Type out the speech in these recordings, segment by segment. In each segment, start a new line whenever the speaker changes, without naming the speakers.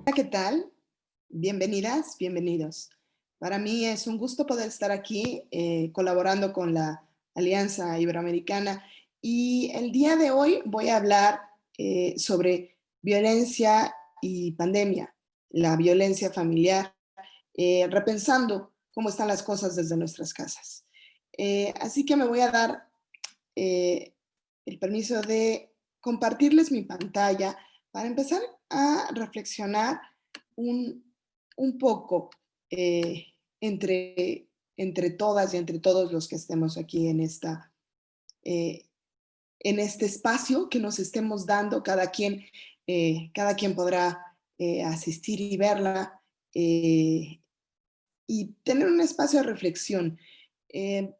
Hola, ¿qué tal? Bienvenidas, bienvenidos. Para mí es un gusto poder estar aquí colaborando con la Alianza Iberoamericana y el día de hoy voy a hablar sobre violencia y pandemia, la violencia familiar, repensando cómo están las cosas desde nuestras casas. Así que me voy a dar eh, el permiso de compartirles mi pantalla para empezar a reflexionar un, un poco eh, entre, entre todas y entre todos los que estemos aquí eh, en este espacio que nos estemos dando, cada quien podrá asistir y verla y tener un espacio de reflexión. Eh,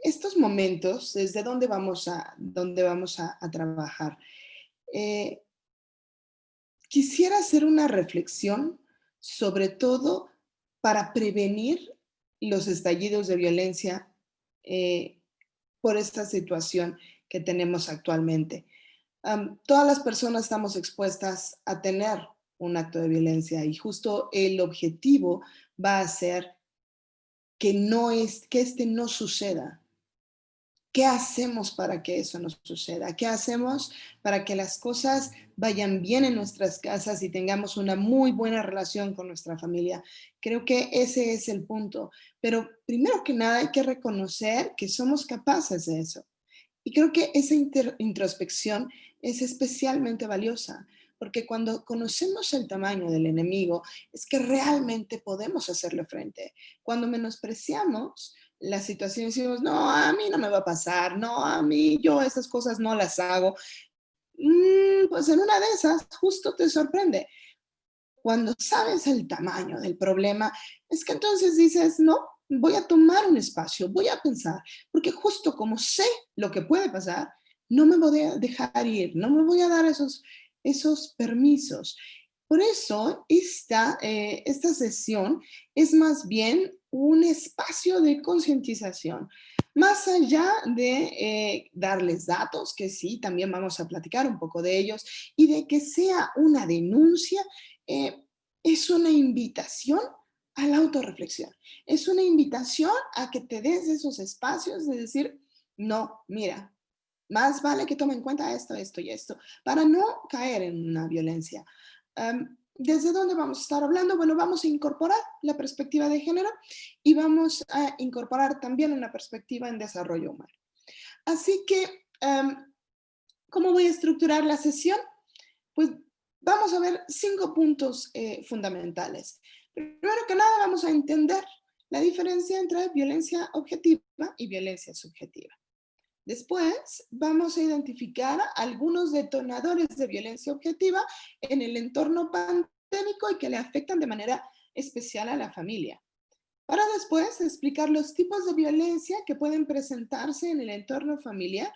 estos momentos, ¿desde dónde vamos a trabajar? Eh, Quisiera hacer una reflexión, sobre todo para prevenir los estallidos de violencia eh, por esta situación que tenemos actualmente. Todas las personas estamos expuestas a tener un acto de violencia y justo el objetivo va a ser que este no suceda. ¿Qué hacemos para que eso no suceda? ¿Qué hacemos para que las cosas vayan bien en nuestras casas y tengamos una muy buena relación con nuestra familia? Creo que ese es el punto. Pero primero que nada hay que reconocer que somos capaces de eso. Y creo que esa introspección es especialmente valiosa, porque cuando conocemos el tamaño del enemigo, es que realmente podemos hacerle frente. Cuando menospreciamos la situación y decimos, no, a mí no me va a pasar, no, a mí yo esas cosas no las hago, pues en una de esas justo te sorprende. Cuando sabes el tamaño del problema, es que entonces dices, no, voy a tomar un espacio, voy a pensar, porque justo como sé lo que puede pasar, no me voy a dejar ir, no me voy a dar esos permisos. Por eso esta sesión es más bien un espacio de concientización, más allá de darles datos, que sí, también vamos a platicar un poco de ellos, y de que sea una denuncia, eh, es una invitación a la autorreflexión. Es una invitación a que te des esos espacios de decir, no, mira, más vale que tome en cuenta esto, esto y esto, para no caer en una violencia. ¿Desde dónde vamos a estar hablando? Bueno, vamos a incorporar la perspectiva de género y vamos a incorporar también una perspectiva en desarrollo humano. Así que, ¿cómo voy a estructurar la sesión? Pues vamos a ver 5 puntos fundamentales. Primero que nada, vamos a entender la diferencia entre violencia objetiva y violencia subjetiva. Después, vamos a identificar algunos detonadores de violencia objetiva en el entorno pandémico y que le afectan de manera especial a la familia. Para después explicar los tipos de violencia que pueden presentarse en el entorno familiar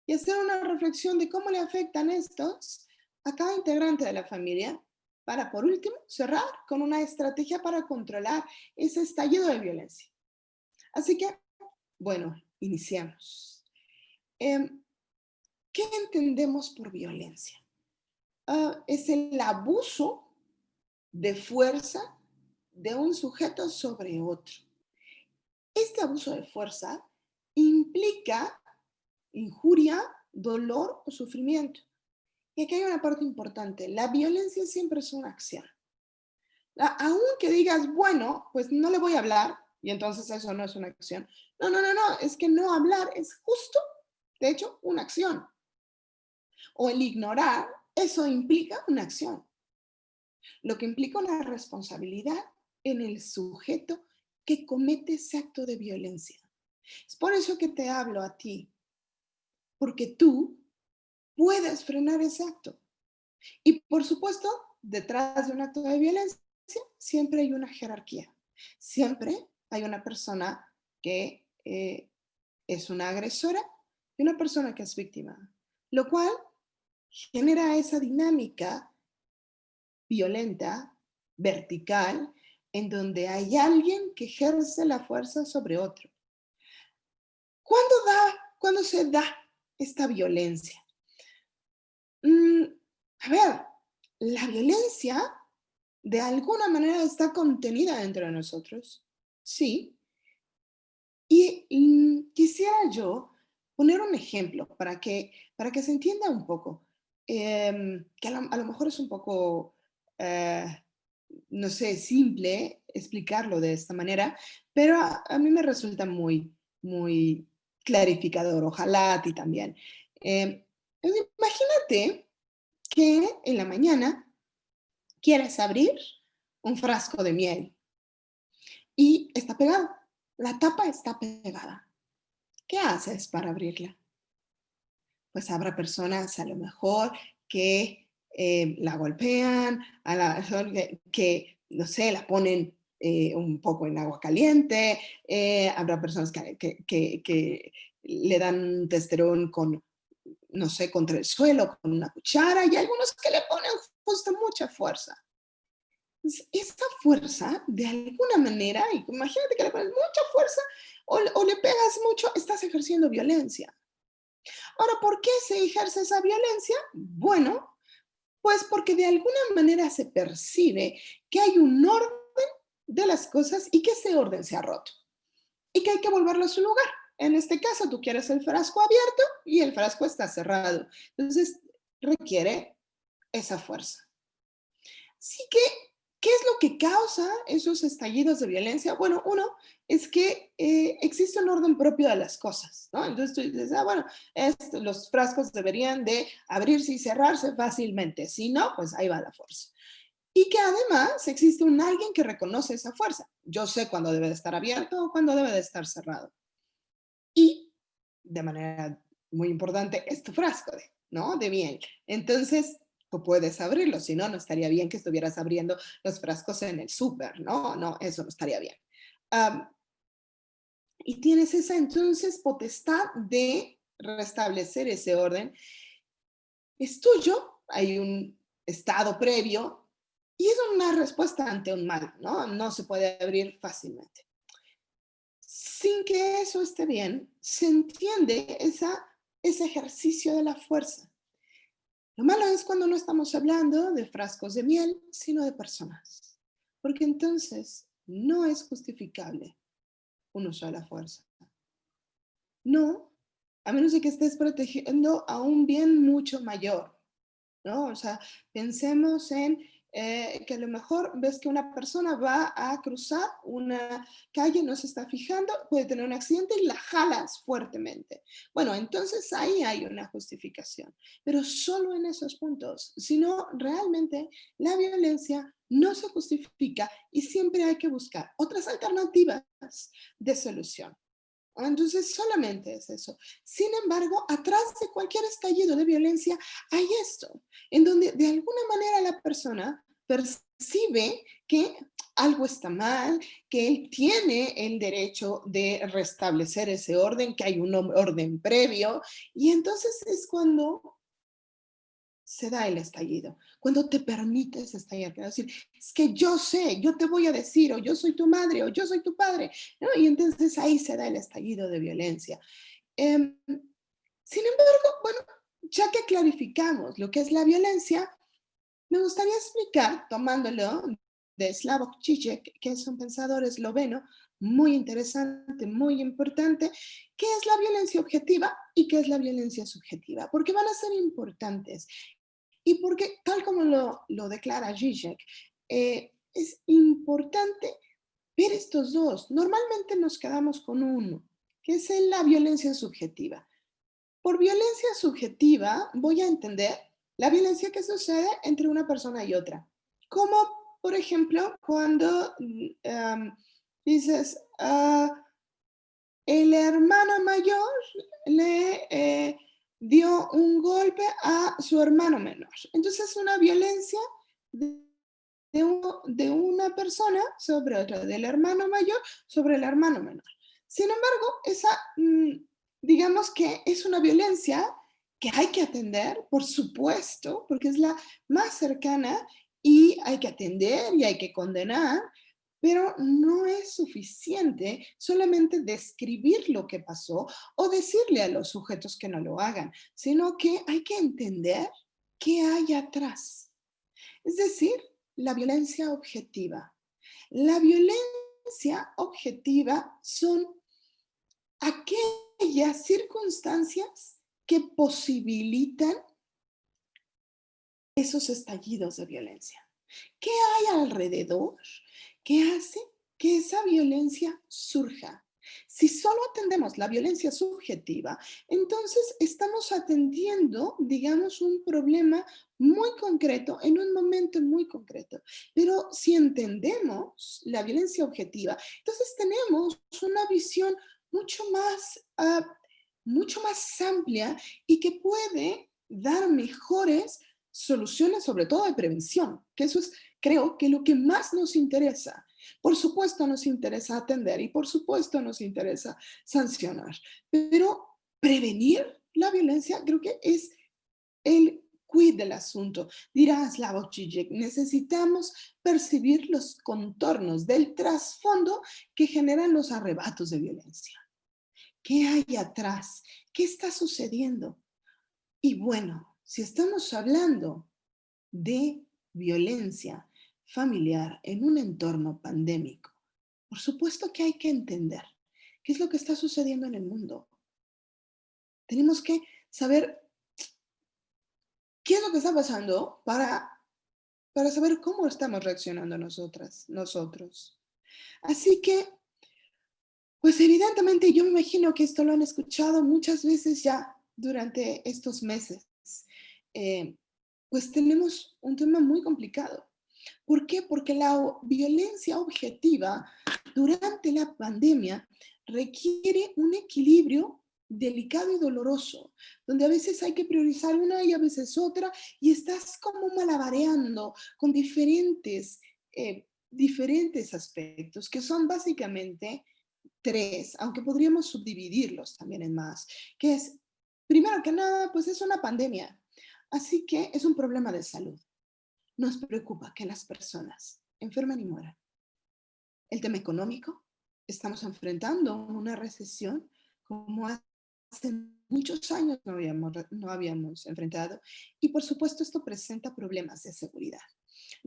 y hacer una reflexión de cómo le afectan estos a cada integrante de la familia, para por último cerrar con una estrategia para controlar ese estallido de violencia. Así que, bueno, iniciamos. Em, ¿Qué entendemos por violencia? Es el abuso de fuerza de un sujeto sobre otro. Este abuso de fuerza implica injuria, dolor o sufrimiento. Y aquí hay una parte importante. La violencia siempre es una acción. Aunque digas, bueno, pues no le voy a hablar, y entonces eso no es una acción. No, no, no, no, es que no hablar es justo, de hecho, una acción. O el ignorar, eso implica una acción, lo que implica una responsabilidad en el sujeto que comete ese acto de violencia. Es por eso que te hablo a ti, porque tú puedes frenar ese acto. Y por supuesto, detrás de un acto de violencia siempre hay una jerarquía. Siempre hay una persona que es una agresora y una persona que es víctima, lo cual genera esa dinámica violenta, vertical, en donde hay alguien que ejerce la fuerza sobre otro. ¿Cuándo se da esta violencia? Mm, a ver, la violencia de alguna manera está contenida dentro de nosotros. Sí. Y quisiera yo poner un ejemplo para que se entienda un poco, que a lo mejor es un poco, eh, no sé, simple explicarlo de esta manera, pero a mí me resulta muy clarificador. Ojalá a ti también. Imagínate que en la mañana quieres abrir un frasco de miel y está pegado. La tapa está pegada. ¿Qué haces para abrirla? Pues habrá personas a lo mejor que la golpean, a la mejor que, no sé, la ponen un poco en agua caliente, habrá personas que le dan un testerón con, no sé, contra el suelo, con una cuchara, y algunos que le ponen justo mucha fuerza. Esta fuerza, de alguna manera, y imagínate que le pones mucha fuerza o le pegas mucho, estás ejerciendo violencia. Ahora, ¿por qué se ejerce esa violencia? Bueno, pues porque de alguna manera se percibe que hay un orden de las cosas y que ese orden se ha roto y que hay que volverlo a su lugar. En este caso, tú quieres el frasco abierto y el frasco está cerrado. Entonces, requiere esa fuerza. Así que, ¿qué es lo que causa esos estallidos de violencia? Bueno, uno es que existe un orden propio de las cosas, ¿no? Entonces tú dices, bueno, los frascos deberían de abrirse y cerrarse fácilmente, si no, pues ahí va la fuerza. Y que además existe un alguien que reconoce esa fuerza. Yo sé cuándo debe de estar abierto o cuándo debe de estar cerrado. Y, de manera muy importante, es tu frasco, ¿no? De miel. Entonces, tú puedes abrirlo, si no, no estaría bien que estuvieras abriendo los frascos en el súper, ¿no? No, eso no estaría bien. Am, y tienes esa entonces potestad de restablecer ese orden. Es tuyo, hay un estado previo y es una respuesta ante un mal, ¿no? No se puede abrir fácilmente. Sin que eso esté bien, se entiende ese ejercicio de la fuerza. Lo malo es cuando no estamos hablando de frascos de miel, sino de personas, porque entonces no es justificable un uso de la fuerza. No, a menos de que estés protegiendo a un bien mucho mayor. ¿No? O sea, pensemos en que a lo mejor ves que una persona va a cruzar una calle, no se está fijando, puede tener un accidente y la jalas fuertemente. Bueno, entonces ahí hay una justificación, pero solo en esos puntos. Si no, realmente la violencia no se justifica y siempre hay que buscar otras alternativas de solución. Entonces, solamente es eso. Sin embargo, atrás de cualquier estallido de violencia hay esto, en donde de alguna manera la persona percibe que algo está mal, que él tiene el derecho de restablecer ese orden, que hay un orden previo, y entonces es cuando se da el estallido, cuando te permites estallar, que decir, es que yo sé, yo te voy a decir, o yo soy tu madre, o yo soy tu padre, ¿no? Y entonces ahí se da el estallido de violencia. Em, Sin embargo, bueno, ya que clarificamos lo que es la violencia, me gustaría explicar, tomándolo de Slavoj Žižek, que es un pensador esloveno muy interesante, muy importante, qué es la violencia objetiva y qué es la violencia subjetiva, porque van a ser importantes. Y porque, tal como lo declara Zizek, es importante ver estos dos. Normalmente nos quedamos con uno, que es la violencia subjetiva. Por violencia subjetiva voy a entender la violencia que sucede entre una persona y otra. Como, por ejemplo, cuando dices, el hermano mayor le dio un golpe a su hermano menor. Entonces, es una violencia de, de una persona sobre otra, del hermano mayor sobre el hermano menor. Sin embargo, esa, digamos que es una violencia que hay que atender, por supuesto, porque es la más cercana y hay que atender y hay que condenar, pero no es suficiente solamente describir lo que pasó o decirle a los sujetos que no lo hagan, sino que hay que entender qué hay atrás. Es decir, la violencia objetiva. La violencia objetiva son aquellas circunstancias que posibilitan esos estallidos de violencia. ¿Qué hay alrededor que hace que esa violencia surja? Si solo atendemos la violencia subjetiva, entonces estamos atendiendo, digamos, un problema muy concreto en un momento muy concreto. Pero si entendemos la violencia objetiva, entonces tenemos una visión mucho más, mucho más amplia y que puede dar mejores soluciones, sobre todo de prevención, que eso es, creo que lo que más nos interesa. Por supuesto nos interesa atender y por supuesto nos interesa sancionar, pero prevenir la violencia creo que es el quid del asunto. Dirá Slavoj Žižek, necesitamos percibir los contornos del trasfondo que generan los arrebatos de violencia. ¿Qué hay atrás? ¿Qué está sucediendo? Y bueno, si estamos hablando de violencia familiar en un entorno pandémico, por supuesto que hay que entender qué es lo que está sucediendo en el mundo. Tenemos que saber qué es lo que está pasando para saber cómo estamos reaccionando nosotros. Así que, pues evidentemente yo me imagino que esto lo han escuchado muchas veces ya durante estos meses. Eh, pues tenemos un tema muy complicado. ¿Por qué? Porque la violencia objetiva durante la pandemia requiere un equilibrio delicado y doloroso, donde a veces hay que priorizar una y a veces otra, y estás como malabareando con diferentes aspectos, que son básicamente tres, aunque podríamos subdividirlos también en más, que es, primero que nada, pues es una pandemia, así que es un problema de salud. Nos preocupa que las personas enfermen y mueran. El tema económico, estamos enfrentando una recesión como hace muchos años no habíamos enfrentado, y por supuesto esto presenta problemas de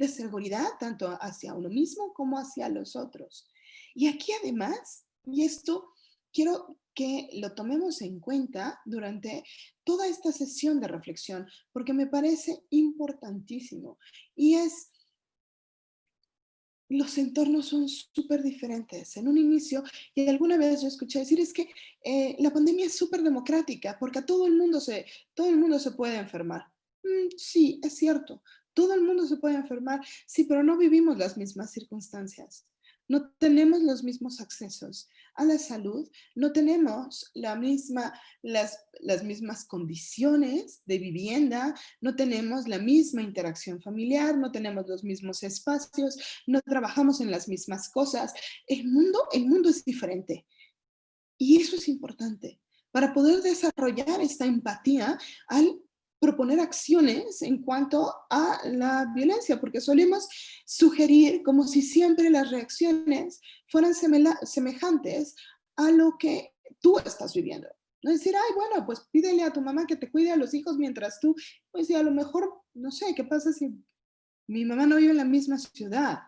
seguridad tanto hacia uno mismo como hacia los otros. Y aquí además, y esto quiero que lo tomemos en cuenta durante toda esta sesión de reflexión, porque me parece importantísimo, y es los entornos son súper diferentes. En un inicio, y alguna vez yo escuché decir, es que la pandemia es súper democrática porque a todo el mundo se puede enfermar. Sí, es cierto, todo el mundo se puede enfermar, sí, pero no vivimos las mismas circunstancias. No tenemos los mismos accesos a la salud, no tenemos las mismas condiciones de vivienda, no tenemos la misma interacción familiar, no tenemos los mismos espacios, no trabajamos en las mismas cosas. El mundo es diferente y eso es importante para poder desarrollar esta empatía al proponer acciones en cuanto a la violencia, porque solemos sugerir como si siempre las reacciones fueran semejantes a lo que tú estás viviendo. No decir, ay, bueno, pues pídele a tu mamá que te cuide a los hijos mientras tú, pues y a lo mejor, no sé, ¿qué pasa si mi mamá no vive en la misma ciudad?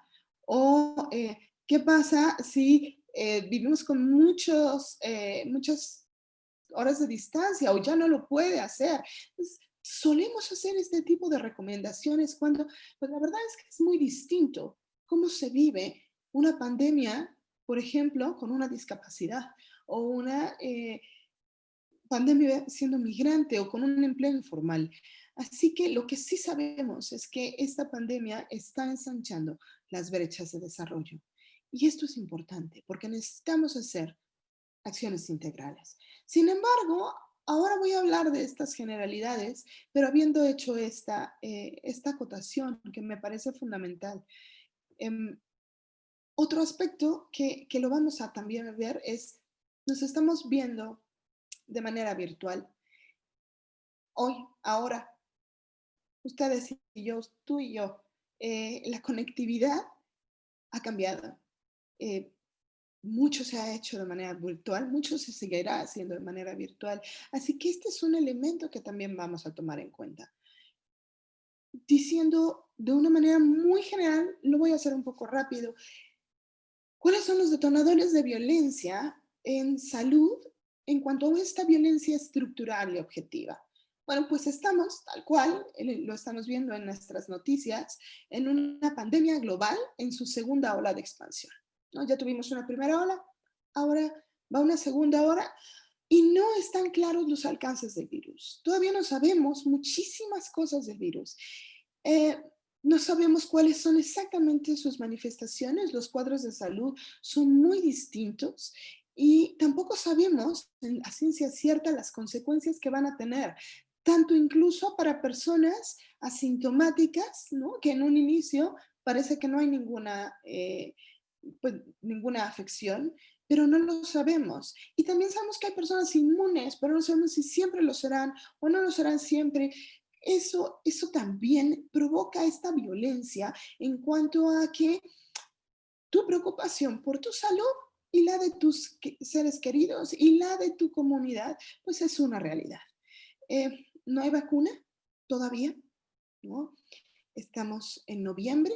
O, ¿qué pasa si vivimos con muchas horas de distancia o ya no lo puede hacer? Entonces, solemos hacer este tipo de recomendaciones cuando, pues la verdad es que es muy distinto cómo se vive una pandemia, por ejemplo, con una discapacidad o una pandemia siendo migrante o con un empleo informal. Así que lo que sí sabemos es que esta pandemia está ensanchando las brechas de desarrollo. Y esto es importante porque necesitamos hacer acciones integrales. Sin embargo, ahora voy a hablar de estas generalidades, pero habiendo hecho esta acotación que me parece fundamental. Em, Otro aspecto que lo vamos a también ver es, nos estamos viendo de manera virtual. Hoy, ahora, ustedes y yo, tú y yo, la conectividad ha cambiado. Eh, Mucho se ha hecho de manera virtual, mucho se seguirá haciendo de manera virtual. Así que este es un elemento que también vamos a tomar en cuenta. diciendo de una manera muy general, lo voy a hacer un poco rápido, ¿cuáles son los detonadores de violencia en salud en cuanto a esta violencia estructural y objetiva? Bueno, pues estamos, tal cual, lo estamos viendo en nuestras noticias, en una pandemia global en su segunda ola de expansión, ¿no? Ya tuvimos una primera ola, ahora va una segunda ola y no están claros los alcances del virus. Todavía no sabemos muchísimas cosas del virus. Eh, no sabemos cuáles son exactamente sus manifestaciones, los cuadros de salud son muy distintos y tampoco sabemos a ciencia cierta las consecuencias que van a tener, tanto incluso para personas asintomáticas, ¿no? Que en un inicio parece que no hay pues, ninguna afección, pero no lo sabemos. Y también sabemos que hay personas inmunes, pero no sabemos si siempre lo serán o no lo serán siempre. Eso también provoca esta violencia en cuanto a que tu preocupación por tu salud y la de tus seres queridos y la de tu comunidad, pues es una realidad. No hay vacuna todavía, ¿no? Estamos en noviembre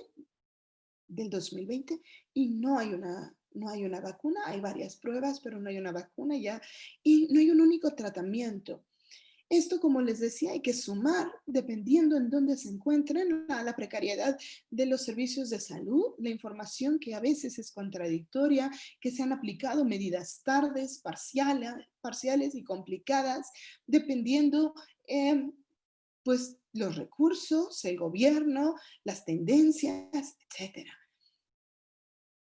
del 2020 y no hay una vacuna, hay varias pruebas, pero no hay una vacuna ya y no hay un único tratamiento. Esto, como les decía, hay que sumar, dependiendo en dónde se encuentren, a la precariedad de los servicios de salud, la información que a veces es contradictoria, que se han aplicado medidas tardes, parciales y complicadas, dependiendo, pues, los recursos, el gobierno, las tendencias, etcétera.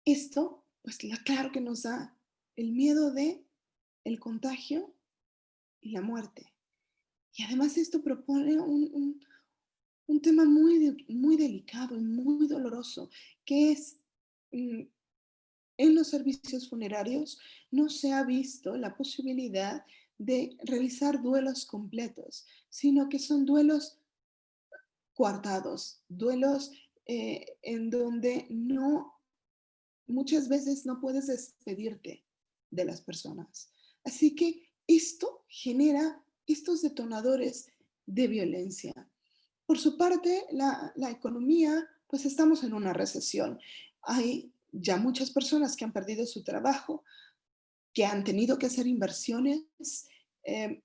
Esto, pues, claro que nos da el miedo de el contagio y la muerte. Y además esto propone un tema muy delicado y muy doloroso, que es, mm, en los servicios funerarios no se ha visto la posibilidad de realizar duelos completos, sino que son duelos coartados, duelos en donde muchas veces no puedes despedirte de las personas. Así que esto genera estos detonadores de violencia. Por su parte, la economía, pues estamos en una recesión. Hay ya muchas personas que han perdido su trabajo, que han tenido que hacer inversiones. eh,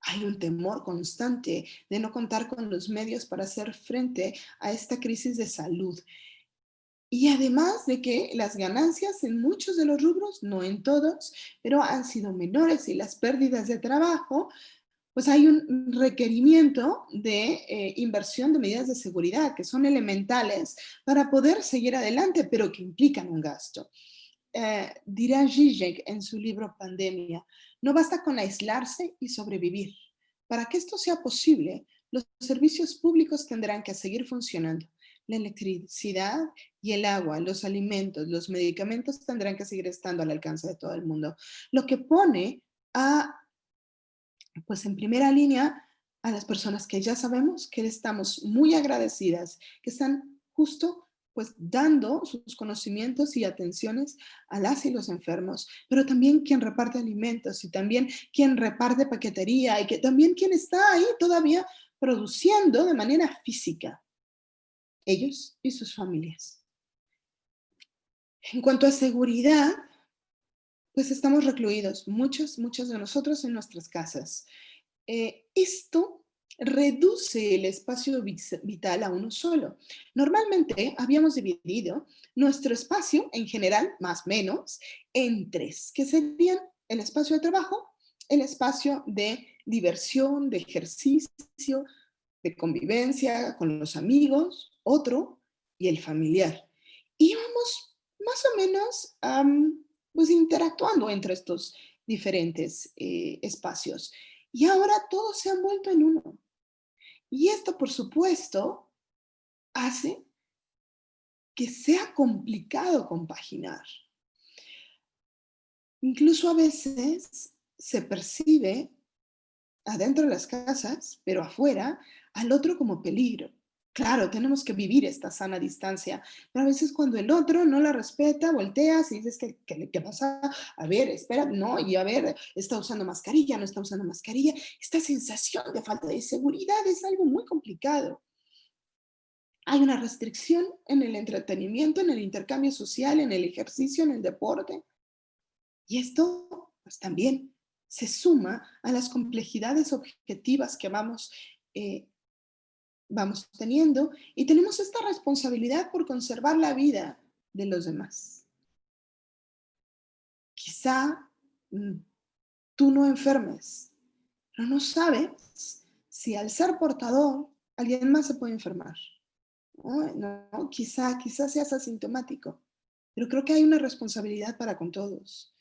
hay un temor constante de no contar con los medios para hacer frente a esta crisis de salud. Y además de que las ganancias en muchos de los rubros, no en todos, pero han sido menores y las pérdidas de trabajo, pues hay un requerimiento de inversión de medidas de seguridad que son elementales para poder seguir adelante, pero que implican un gasto. Dirá Zizek en su libro Pandemia, no basta con aislarse y sobrevivir. Para que esto sea posible, los servicios públicos tendrán que seguir funcionando. La electricidad y el agua, los alimentos, los medicamentos tendrán que seguir estando al alcance de todo el mundo. Lo que pone a, pues en primera línea a las personas que ya sabemos que estamos muy agradecidas, que están justo pues dando sus conocimientos y atenciones a las y los enfermos, pero también quien reparte alimentos y también quien reparte paquetería y que también quien está ahí todavía produciendo de manera física, ellos y sus familias. En cuanto a seguridad, pues estamos recluidos, muchos de nosotros en nuestras casas. Esto reduce el espacio vital a uno solo. Normalmente habíamos dividido nuestro espacio en general, más o menos, en tres, que serían el espacio de trabajo, el espacio de diversión, de ejercicio, de convivencia con los amigos, otro, y el familiar. Y vamos más o menos pues interactuando entre estos diferentes espacios. Y ahora todos se han vuelto en uno. Y esto, por supuesto, hace que sea complicado compaginar. Incluso a veces se percibe adentro de las casas, pero afuera, al otro como peligro. Claro, tenemos que vivir esta sana distancia, pero a veces cuando el otro no la respeta, volteas y dices, ¿qué pasa? A ver, espera, no, y a ver, está usando mascarilla, no está usando mascarilla. Esta sensación de falta de seguridad es algo muy complicado. Hay una restricción en el entretenimiento, en el intercambio social, en el ejercicio, en el deporte. Y esto, pues también se suma a las complejidades objetivas que eh, vamos teniendo y tenemos esta responsabilidad por conservar la vida de los demás. Quizá mm, tú no enfermes, pero no sabes si al ser portador alguien más se puede enfermar. No, quizá seas asintomático, pero creo que hay una responsabilidad para con todos.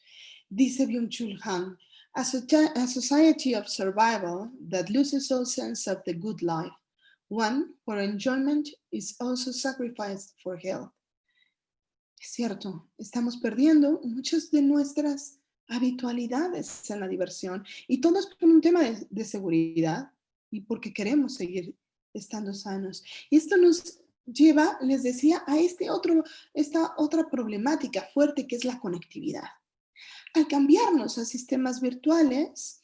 Dice Byung-Chul Han, a society of survival that loses all sense of the good life, one where enjoyment is also sacrificed for health. Es cierto, estamos perdiendo muchas de nuestras habitualidades en la diversión y todo es por un tema de seguridad y porque queremos seguir estando sanos. Y esto nos lleva, les decía, a esta otra problemática fuerte que es la conectividad. Al cambiarnos a sistemas virtuales,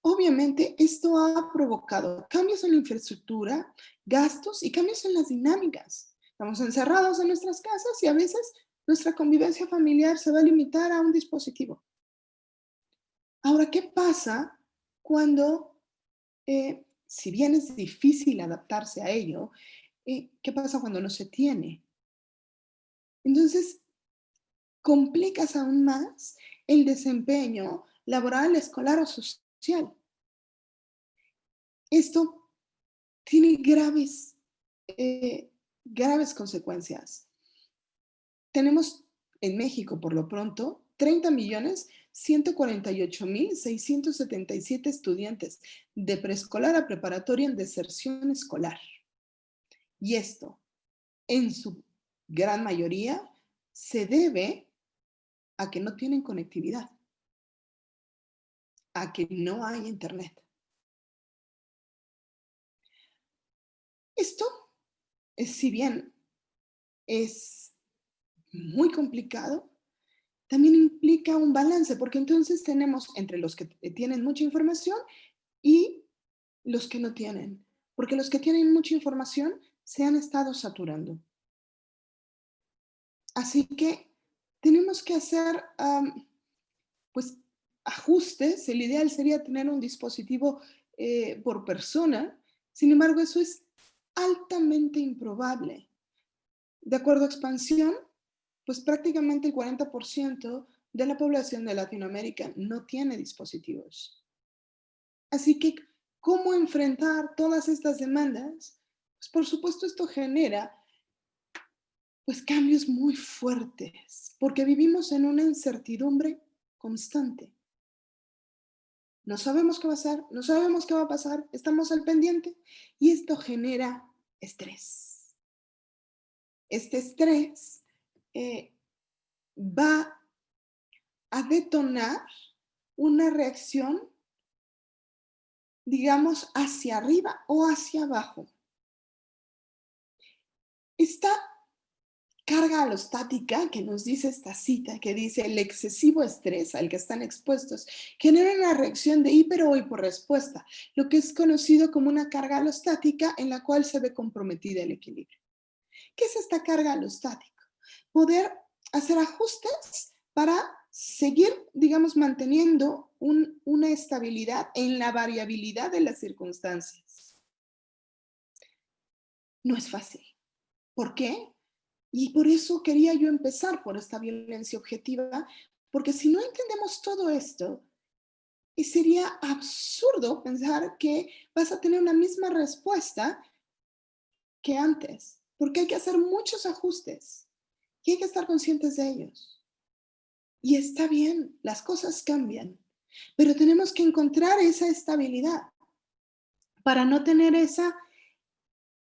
obviamente esto ha provocado cambios en la infraestructura, gastos y cambios en las dinámicas. Estamos encerrados en nuestras casas y a veces nuestra convivencia familiar se va a limitar a un dispositivo. Ahora, ¿qué pasa cuando, si bien es difícil adaptarse a ello, qué pasa cuando no se tiene? Entonces, complicas aún más el desempeño laboral, escolar o social. Esto tiene graves consecuencias. Tenemos en México, por lo pronto, 30.148.677 estudiantes de preescolar a preparatoria en deserción escolar. Y esto, en su gran mayoría, se debe a que no tienen conectividad, a que no hay internet. Esto, si bien es muy complicado, también implica un balance, porque entonces tenemos entre los que tienen mucha información y los que no tienen, porque los que tienen mucha información se han estado saturando. Así que tenemos que hacer pues ajustes. El ideal sería tener un dispositivo por persona. Sin embargo, eso es altamente improbable. De acuerdo a Expansión, pues prácticamente el 40% de la población de Latinoamérica no tiene dispositivos. Así que, ¿cómo enfrentar todas estas demandas? Pues por supuesto esto genera pues cambios muy fuertes, porque vivimos en una incertidumbre constante. No sabemos qué va a ser, no sabemos qué va a pasar, estamos al pendiente y esto genera estrés. Este estrés eh, va a detonar una reacción, digamos, hacia arriba o hacia abajo. Esta carga alostática que nos dice esta cita, que dice el excesivo estrés al que están expuestos, genera una reacción de hiper o hiporrespuesta, lo que es conocido como una carga alostática en la cual se ve comprometida el equilibrio. ¿Qué es esta carga alostática? Poder hacer ajustes para seguir, digamos, manteniendo una estabilidad en la variabilidad de las circunstancias. No es fácil. ¿Por qué? Y por eso quería yo empezar por esta violencia objetiva, porque si no entendemos todo esto, sería absurdo pensar que vas a tener una misma respuesta que antes, porque hay que hacer muchos ajustes y hay que estar conscientes de ellos. Y está bien, las cosas cambian, pero tenemos que encontrar esa estabilidad para no tener esa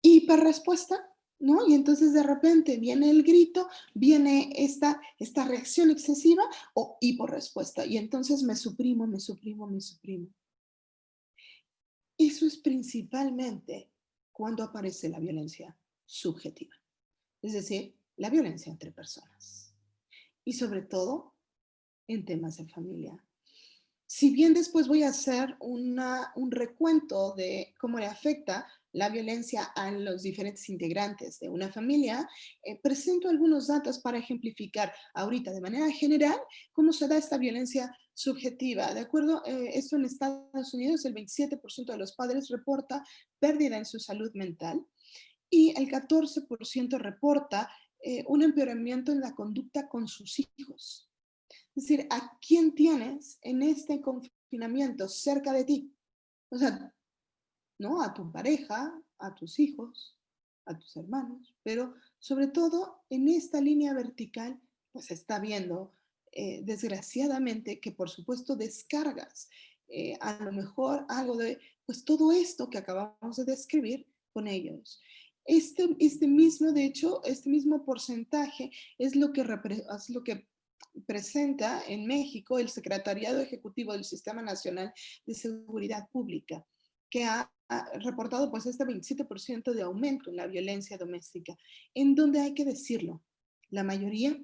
hiperrespuesta, ¿no? Y entonces de repente viene el grito, viene esta reacción excesiva o hiporrespuesta, y entonces me suprimo, me suprimo, me suprimo. Eso es principalmente cuando aparece la violencia subjetiva, es decir, la violencia entre personas. Y sobre todo en temas de familia. Si bien después voy a hacer un recuento de cómo le afecta la violencia a los diferentes integrantes de una familia, presento algunos datos para ejemplificar ahorita de manera general cómo se da esta violencia subjetiva. De acuerdo, esto en Estados Unidos, el 27% de los padres reporta pérdida en su salud mental y el 14% reporta un empeoramiento en la conducta con sus hijos. Es decir, ¿a quién tienes en este confinamiento cerca de ti? O sea, ¿no? A tu pareja, a tus hijos, a tus hermanos, pero sobre todo en esta línea vertical, pues se está viendo, desgraciadamente, que por supuesto descargas a lo mejor algo de, pues todo esto que acabamos de describir con ellos. Este mismo, de hecho, este mismo porcentaje es lo que presenta en México el Secretariado Ejecutivo del Sistema Nacional de Seguridad Pública, que ha reportado pues este 27% de aumento en la violencia doméstica, en donde hay que decirlo, la mayoría,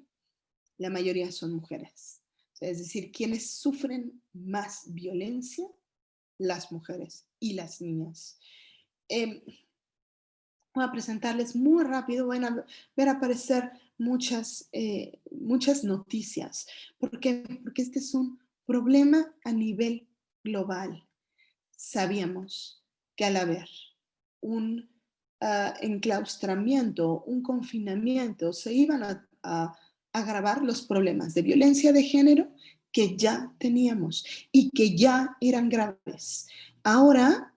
la mayoría son mujeres. O sea, es decir, quienes sufren más violencia, las mujeres y las niñas. Eh, Voy a presentarles muy rápido, van a ver aparecer muchas noticias. ¿Por qué? Porque este es un problema a nivel global. Sabíamos que al haber un enclaustramiento, un confinamiento, se iban a agravar los problemas de violencia de género que ya teníamos y que ya eran graves. Ahora,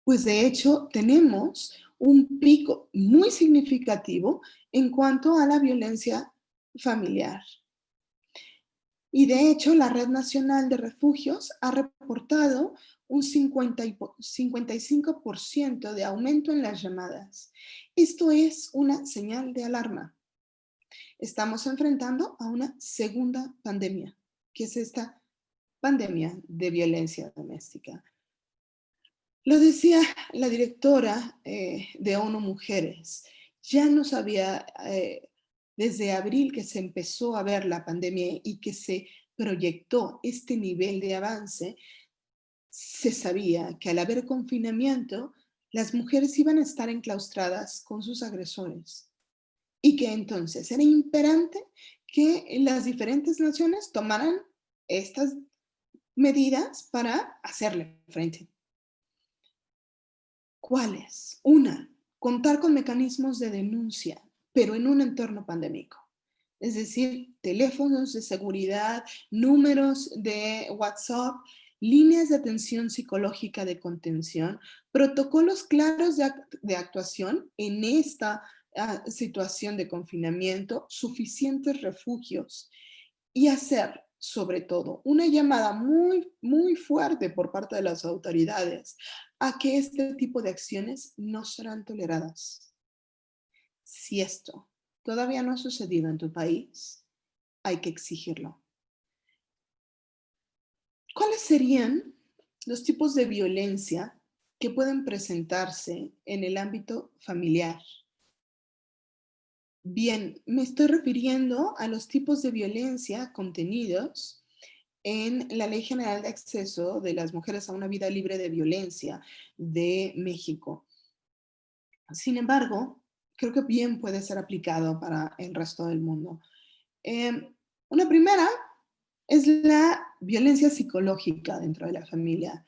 pues de hecho, tenemos un pico muy significativo en cuanto a la violencia familiar. Y de hecho, la Red Nacional de Refugios ha reportado un 55% de aumento en las llamadas. Esto es una señal de alarma. Estamos enfrentando a una segunda pandemia, que es esta pandemia de violencia doméstica. Lo decía la directora de ONU Mujeres, ya nos había, desde abril que se empezó a ver la pandemia y que se proyectó este nivel de avance, se sabía que al haber confinamiento, las mujeres iban a estar enclaustradas con sus agresores y que entonces era imperante que las diferentes naciones tomaran estas medidas para hacerle frente. ¿Cuáles? Una, contar con mecanismos de denuncia, pero en un entorno pandémico. Es decir, teléfonos de seguridad, números de WhatsApp, líneas de atención psicológica de contención, protocolos claros de actuación en esta situación de confinamiento, suficientes refugios y hacer, sobre todo, una llamada muy, muy fuerte por parte de las autoridades a que este tipo de acciones no serán toleradas. Si esto todavía no ha sucedido en tu país, hay que exigirlo. ¿Cuáles serían los tipos de violencia que pueden presentarse en el ámbito familiar? Bien, me estoy refiriendo a los tipos de violencia contenidos en la Ley General de Acceso de las Mujeres a una Vida Libre de Violencia de México. Sin embargo, creo que bien puede ser aplicado para el resto del mundo. Una primera es la violencia psicológica dentro de la familia,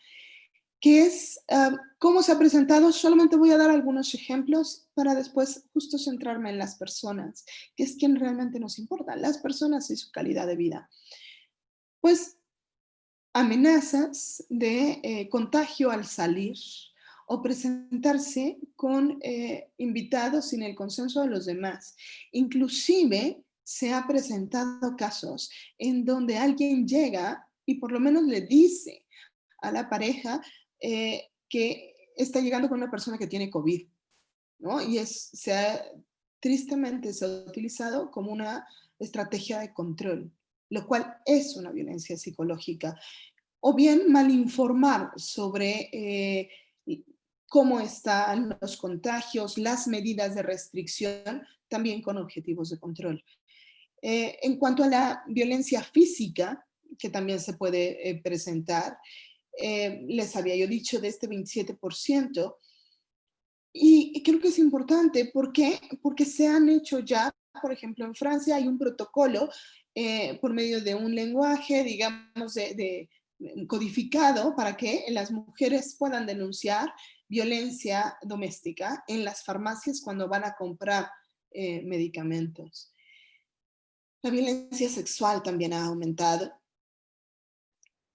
que es cómo se ha presentado. Solamente voy a dar algunos ejemplos para después justo centrarme en las personas, que es quien realmente nos importa, las personas y su calidad de vida. Pues amenazas de contagio al salir o presentarse con invitados sin el consenso de los demás. Inclusive se ha presentado casos en donde alguien llega y por lo menos le dice a la pareja que está llegando con una persona que tiene COVID, ¿no? Y tristemente se ha utilizado como una estrategia de control, lo cual es una violencia psicológica. O bien malinformar sobre cómo están los contagios, las medidas de restricción, también con objetivos de control. En cuanto a la violencia física, que también se puede presentar. Les había yo dicho de este 27%. Y creo que es importante, ¿por qué? Porque se han hecho ya, por ejemplo, en Francia hay un protocolo por medio de un lenguaje, digamos, codificado para que las mujeres puedan denunciar violencia doméstica en las farmacias cuando van a comprar medicamentos. La violencia sexual también ha aumentado.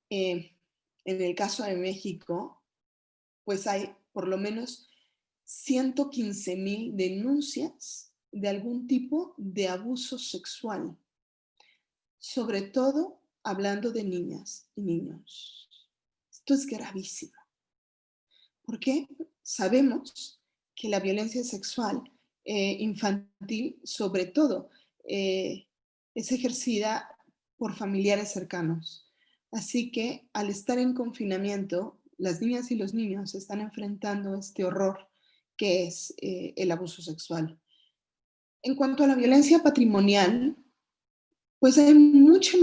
En el caso de México, pues hay por lo menos 115,000 denuncias de algún tipo de abuso sexual, sobre todo hablando de niñas y niños. Esto es gravísimo, porque sabemos que la violencia sexual infantil, sobre todo, eh, es ejercida por familiares cercanos. Así que al estar en confinamiento, las niñas y los niños están enfrentando este horror que es el abuso sexual. En cuanto a la violencia patrimonial, pues hay mucho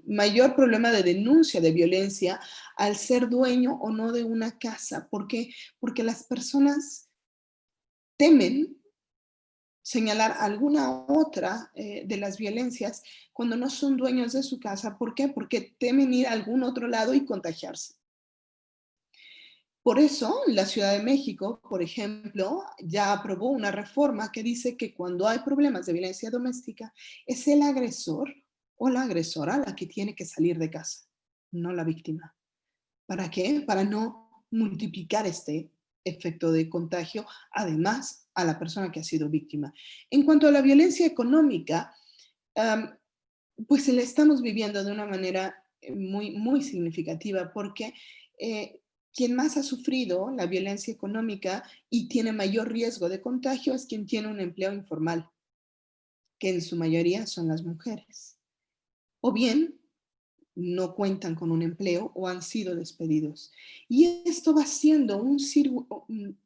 mayor problema de denuncia de violencia al ser dueño o no de una casa. ¿Por qué? Porque las personas temen señalar alguna otra de las violencias cuando no son dueños de su casa. ¿Por qué? Porque temen ir a algún otro lado y contagiarse. Por eso, la Ciudad de México, por ejemplo, ya aprobó una reforma que dice que cuando hay problemas de violencia doméstica, es el agresor o la agresora la que tiene que salir de casa, no la víctima. ¿Para qué? Para no multiplicar este efecto de contagio, además, a la persona que ha sido víctima. En cuanto a la violencia económica, pues la estamos viviendo de una manera muy, muy significativa porque eh, quien más ha sufrido la violencia económica y tiene mayor riesgo de contagio es quien tiene un empleo informal, que en su mayoría son las mujeres. O bien no cuentan con un empleo o han sido despedidos. Y esto va siendo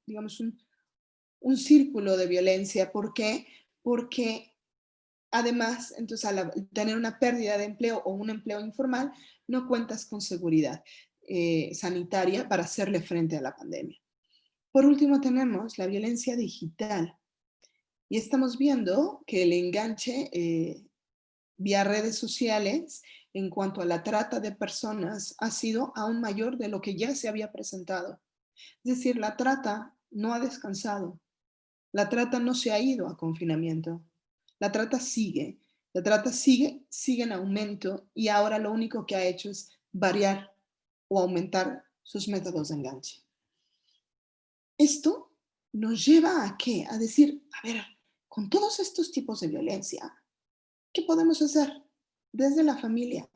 digamos, un círculo de violencia. ¿Por qué? Porque además, entonces, al tener una pérdida de empleo o un empleo informal, no cuentas con seguridad sanitaria para hacerle frente a la pandemia. Por último, tenemos la violencia digital. Y estamos viendo que el enganche vía redes sociales en cuanto a la trata de personas ha sido aún mayor de lo que ya se había presentado. Es decir, la trata no ha descansado. La trata no se ha ido a confinamiento. La trata sigue. La trata sigue en aumento y ahora lo único que ha hecho es variar o aumentar sus métodos de enganche. Esto nos lleva a qué? A decir, a ver, con todos estos tipos de violencia, ¿qué podemos hacer desde la familia?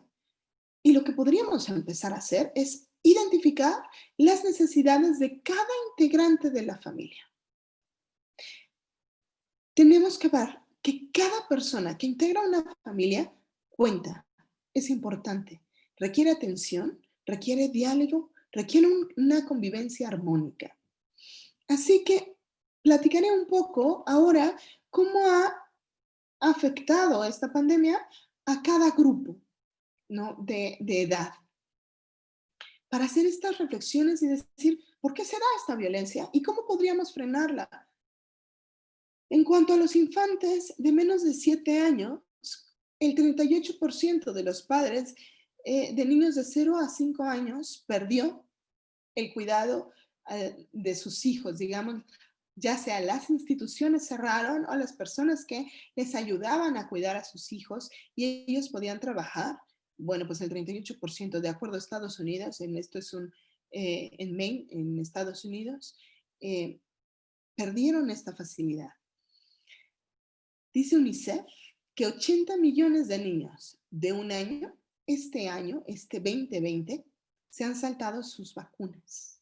Y lo que podríamos empezar a hacer es identificar las necesidades de cada integrante de la familia. Tenemos que ver que cada persona que integra una familia cuenta, es importante, requiere atención, requiere diálogo, requiere una convivencia armónica. Así que platicaré un poco ahora cómo ha afectado esta pandemia a cada grupo, ¿no? de edad, para hacer estas reflexiones y decir, ¿por qué se da esta violencia y cómo podríamos frenarla? En cuanto a los infantes de menos de 7 años, el 38% de los padres de niños de 0 a 5 años perdió el cuidado de sus hijos, digamos, ya sea las instituciones cerraron o las personas que les ayudaban a cuidar a sus hijos y ellos podían trabajar. Bueno, pues el 38% de acuerdo a Estados Unidos, en esto es en Maine, en Estados Unidos, eh, perdieron esta facilidad. Dice UNICEF que 80 millones de niños de un año, este 2020, se han saltado sus vacunas.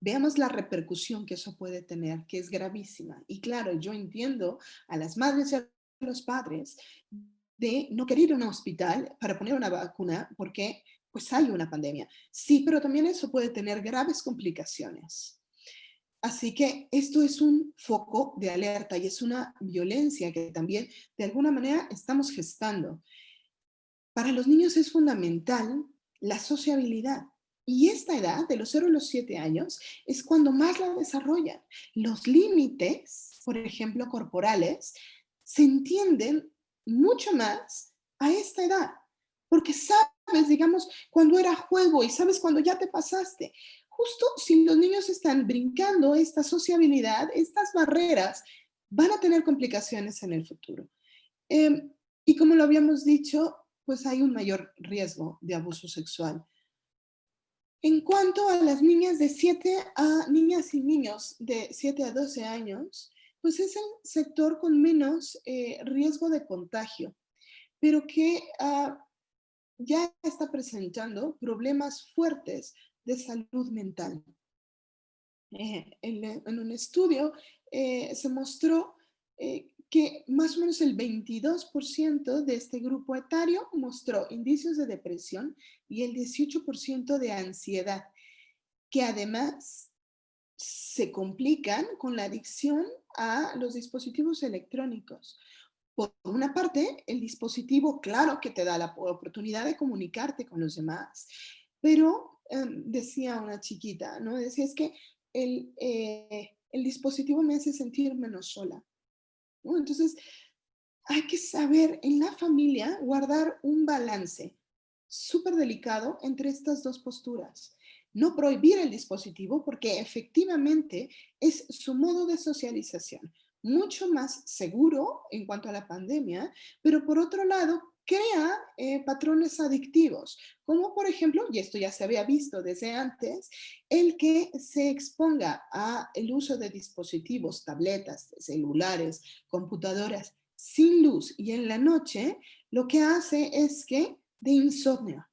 Veamos la repercusión que eso puede tener, que es gravísima. Y claro, yo entiendo a las madres y a los padres de no querer ir a un hospital para poner una vacuna porque pues hay una pandemia. Sí, pero también eso puede tener graves complicaciones. Así que esto es un foco de alerta y es una violencia que también de alguna manera estamos gestando. Para los niños es fundamental la sociabilidad. Y esta edad, de los 0 a los 7 años, es cuando más la desarrollan. Los límites, por ejemplo, corporales, se entienden mucho más a esta edad, porque sabes, digamos, cuando era juego y sabes cuando ya te pasaste. Justo si los niños están brincando esta sociabilidad, estas barreras, van a tener complicaciones en el futuro. Eh, y como lo habíamos dicho, pues hay un mayor riesgo de abuso sexual. En cuanto a las niñas de 7 a niñas y niños de 7 a 12 años, pues es el sector con menos riesgo de contagio, pero que ya está presentando problemas fuertes de salud mental. En un estudio se mostró que más o menos el 22% de este grupo etario mostró indicios de depresión y el 18% de ansiedad, que además se complican con la adicción a los dispositivos electrónicos. Por una parte, el dispositivo, claro que te da la oportunidad de comunicarte con los demás, pero decía una chiquita, ¿no? Decía, es que el dispositivo me hace sentir menos sola, ¿no? Entonces, hay que saber en la familia guardar un balance súper delicado entre estas dos posturas. No prohibir el dispositivo porque efectivamente es su modo de socialización, mucho más seguro en cuanto a la pandemia, pero por otro lado crea patrones adictivos, como por ejemplo, y esto ya se había visto desde antes, el que se exponga a el uso de dispositivos, tabletas, celulares, computadoras sin luz y en la noche, lo que hace es que de insomnio.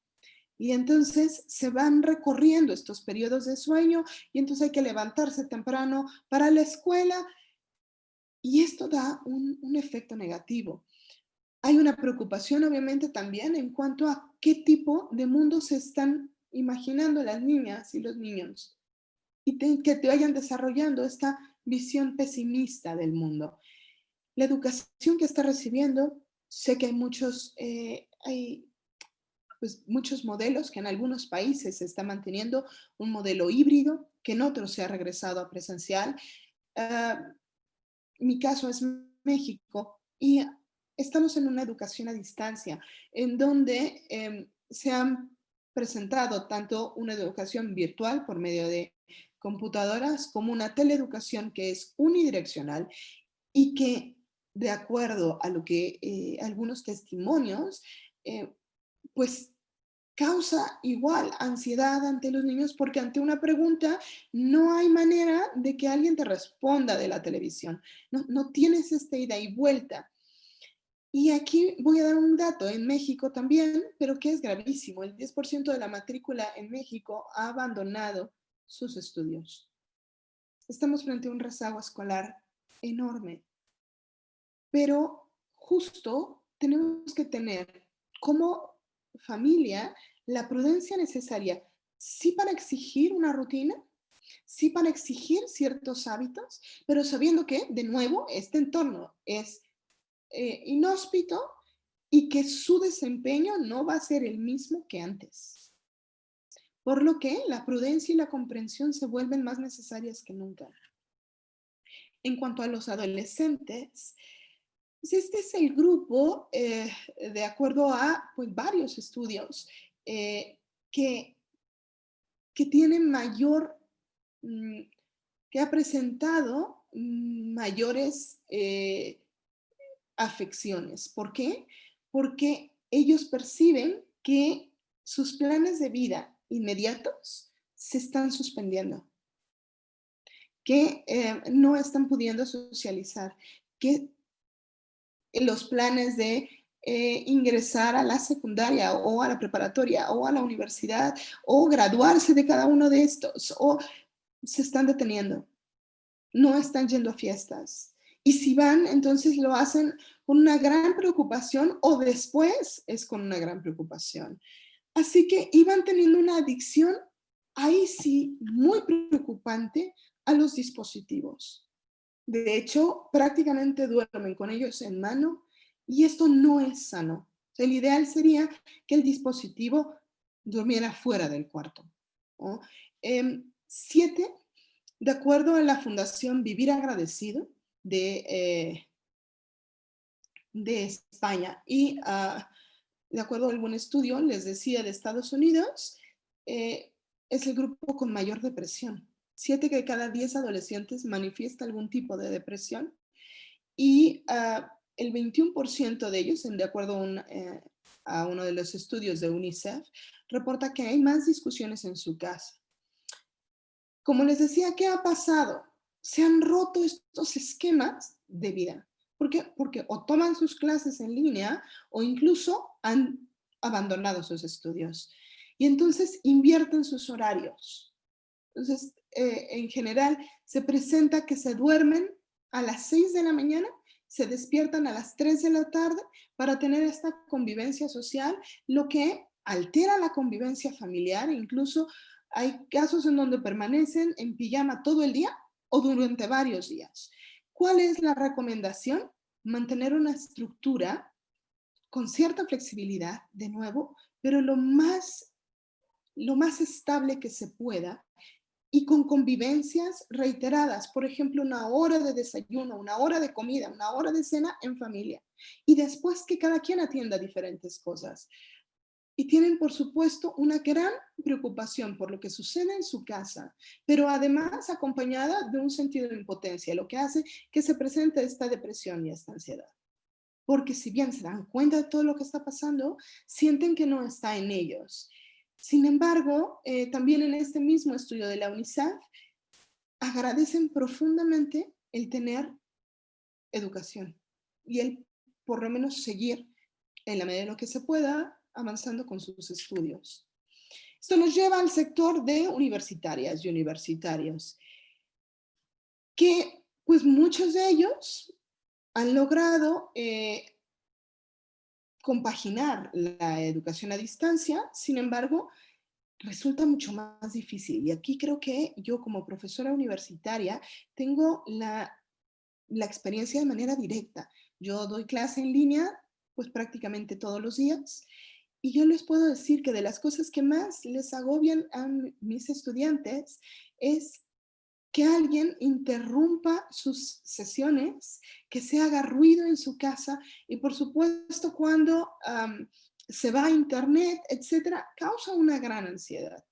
Y entonces se van recorriendo estos periodos de sueño y entonces hay que levantarse temprano para la escuela y esto da un efecto negativo. Hay una preocupación obviamente también en cuanto a qué tipo de mundo se están imaginando las niñas y los niños y que te vayan desarrollando esta visión pesimista del mundo. La educación que está recibiendo, sé que hay pues, muchos modelos que en algunos países se está manteniendo un modelo híbrido, que en otros se ha regresado a presencial. Uh, Mi caso es México y estamos en una educación a distancia, en donde se han presentado tanto una educación virtual por medio de computadoras como una teleeducación que es unidireccional y que, de acuerdo a lo que algunos testimonios, eh, pues causa igual ansiedad ante los niños porque ante una pregunta no hay manera de que alguien te responda de la televisión. No tienes esta ida y vuelta. Y aquí voy a dar un dato en México también, pero que es gravísimo. El 10% de la matrícula en México ha abandonado sus estudios. Estamos frente a un rezago escolar enorme. Pero justo tenemos que tener como familia la prudencia necesaria, sí para exigir una rutina, sí para exigir ciertos hábitos, pero sabiendo que, de nuevo, este entorno es inhóspito y que su desempeño no va a ser el mismo que antes. Por lo que la prudencia y la comprensión se vuelven más necesarias que nunca. En cuanto a los adolescentes, pues este es el grupo, de acuerdo a pues, varios estudios, eh, que, que tiene mayor, mm, que ha presentado mayores afecciones. ¿Por qué? Porque ellos perciben que sus planes de vida inmediatos se están suspendiendo, que no están pudiendo socializar, que los planes de ingresar a la secundaria o a la preparatoria o a la universidad o graduarse de cada uno de estos o se están deteniendo, no están yendo a fiestas. Y si van, entonces lo hacen con una gran preocupación o después es con una gran preocupación. Así que iban teniendo una adicción, ahí sí, muy preocupante a los dispositivos. De hecho, prácticamente duermen con ellos en mano y esto no es sano. O sea, el ideal sería que el dispositivo durmiera fuera del cuarto, ¿no? 7, de acuerdo a la Fundación Vivir Agradecido de, de España y de acuerdo a algún estudio, les decía, de Estados Unidos, eh, es el grupo con mayor depresión. 7 de cada 10 adolescentes manifiesta algún tipo de depresión y el 21% de ellos, de acuerdo a uno de los estudios de UNICEF, reporta que hay más discusiones en su casa. Como les decía, ¿qué ha pasado? Se han roto estos esquemas de vida. ¿Por qué? Porque o toman sus clases en línea o incluso han abandonado sus estudios. Y entonces invierten sus horarios. Entonces, en general, se presenta que se duermen a las 6 de la mañana, se despiertan a las 3 de la tarde para tener esta convivencia social, lo que altera la convivencia familiar. Incluso hay casos en donde permanecen en pijama todo el día o durante varios días. ¿Cuál es la recomendación? Mantener una estructura con cierta flexibilidad, de nuevo, pero lo más estable que se pueda y con convivencias reiteradas, por ejemplo, una hora de desayuno, una hora de comida, una hora de cena en familia. Y después que cada quien atienda diferentes cosas. Y tienen, por supuesto, una gran preocupación por lo que sucede en su casa, pero además acompañada de un sentido de impotencia, lo que hace que se presente esta depresión y esta ansiedad. Porque si bien se dan cuenta de todo lo que está pasando, sienten que no está en ellos. Sin embargo, también en este mismo estudio de la UNICEF, agradecen profundamente el tener educación y el por lo menos seguir en la medida de lo que se pueda avanzando con sus estudios. Esto nos lleva al sector de universitarias y universitarios, que pues muchos de ellos han logrado compaginar la educación a distancia, sin embargo, resulta mucho más difícil. Y aquí creo que yo como profesora universitaria tengo la experiencia de manera directa. Yo doy clase en línea pues prácticamente todos los días y yo les puedo decir que de las cosas que más les agobian a mis estudiantes es que alguien interrumpa sus sesiones, que se haga ruido en su casa y por supuesto cuando se va a internet, etcétera, causa una gran ansiedad.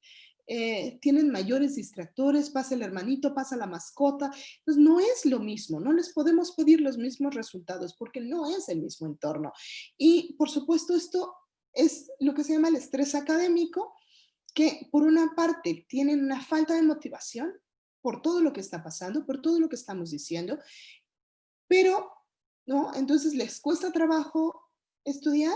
Tienen mayores distractores, pasa el hermanito, pasa la mascota, entonces no es lo mismo, no les podemos pedir los mismos resultados porque no es el mismo entorno. Y por supuesto esto es lo que se llama el estrés académico, que por una parte tienen una falta de motivación por todo lo que está pasando, por todo lo que estamos diciendo, pero, ¿no? Entonces les cuesta trabajo estudiar,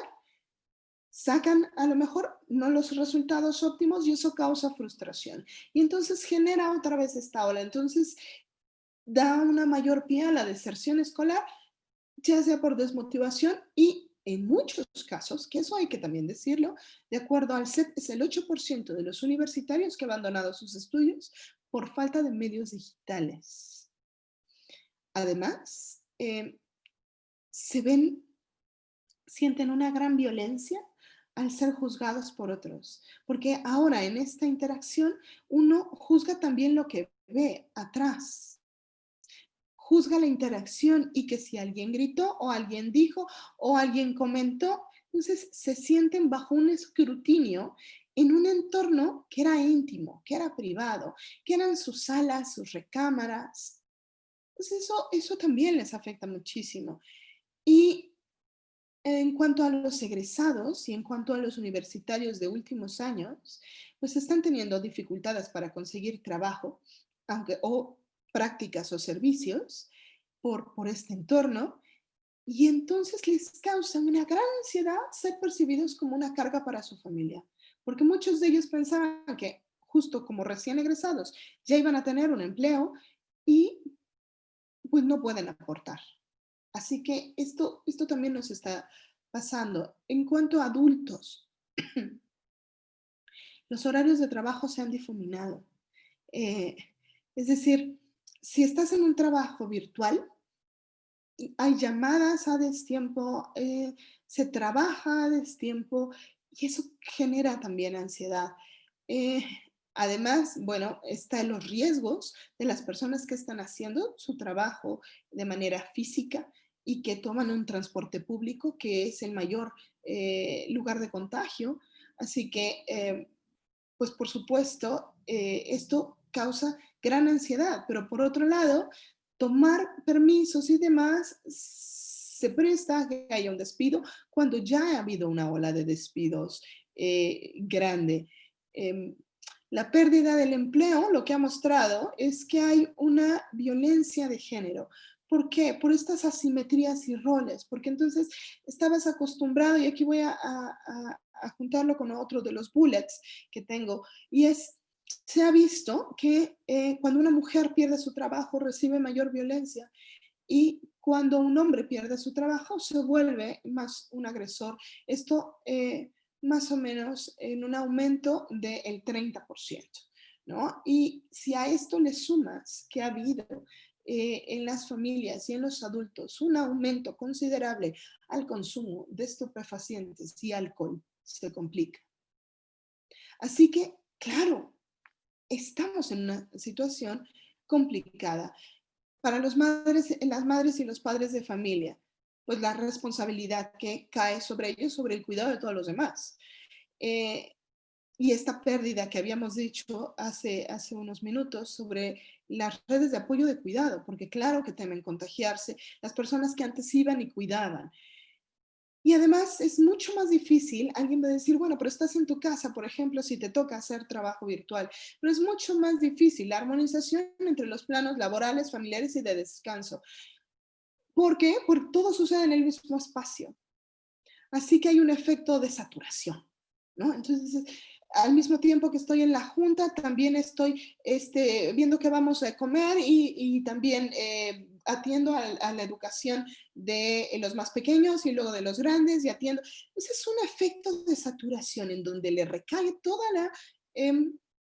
sacan a lo mejor no los resultados óptimos y eso causa frustración. Y entonces genera otra vez esta ola. Entonces da una mayor pie a la deserción escolar, ya sea por desmotivación y en muchos casos, que eso hay que también decirlo, de acuerdo al CEP, es el 8% de los universitarios que han abandonado sus estudios por falta de medios digitales. Además, se ven, sienten una gran violencia al ser juzgados por otros, porque ahora en esta interacción uno juzga también lo que ve atrás, juzga la interacción y que si alguien gritó o alguien dijo o alguien comentó, entonces se sienten bajo un escrutinio en un entorno que era íntimo, que era privado, que eran sus salas, sus recámaras. Entonces eso también les afecta muchísimo. Y en cuanto a los egresados y en cuanto a los universitarios de últimos años, pues están teniendo dificultades para conseguir trabajo, aunque, o prácticas o servicios por este entorno, y entonces les causa una gran ansiedad ser percibidos como una carga para su familia, porque muchos de ellos pensaban que justo como recién egresados ya iban a tener un empleo y pues no pueden aportar. Así que esto también nos está pasando. En cuanto a adultos, los horarios de trabajo se han difuminado. Eh, es decir, si estás en un trabajo virtual, hay llamadas a destiempo, se trabaja a destiempo y eso genera también ansiedad. Eh, Además, bueno, están los riesgos de las personas que están haciendo su trabajo de manera física y que toman un transporte público, que es el mayor lugar de contagio. Así que, pues por supuesto, esto causa gran ansiedad, pero por otro lado, tomar permisos y demás se presta a que haya un despido cuando ya ha habido una ola de despidos grande. Em, la pérdida del empleo lo que ha mostrado es que hay una violencia de género. ¿Por qué? Por estas asimetrías y roles, porque entonces estabas acostumbrado, y aquí voy a juntarlo con otro de los bullets que tengo, y es, se ha visto que cuando una mujer pierde su trabajo recibe mayor violencia y cuando un hombre pierde su trabajo se vuelve más un agresor. Esto más o menos en un aumento del 30%, ¿no? Y si a esto le sumas que ha habido en las familias y en los adultos un aumento considerable al consumo de estupefacientes y alcohol, se complica. Así que, claro, estamos en una situación complicada. Para las madres y los padres de familia, pues la responsabilidad que cae sobre ellos, sobre el cuidado de todos los demás. Eh, y esta pérdida que habíamos dicho hace unos minutos sobre las redes de apoyo de cuidado, porque claro que temen contagiarse las personas que antes iban y cuidaban. Y además es mucho más difícil, alguien va a decir, bueno, pero estás en tu casa, por ejemplo, si te toca hacer trabajo virtual, pero es mucho más difícil la armonización entre los planos laborales, familiares y de descanso. ¿Por qué? Porque todo sucede en el mismo espacio. Así que hay un efecto de saturación, ¿no? Entonces, al mismo tiempo que estoy en la junta, también estoy viendo qué vamos a comer y también atiendo a la educación de los más pequeños y luego de los grandes y atiendo. Entonces, es un efecto de saturación en donde le recae toda la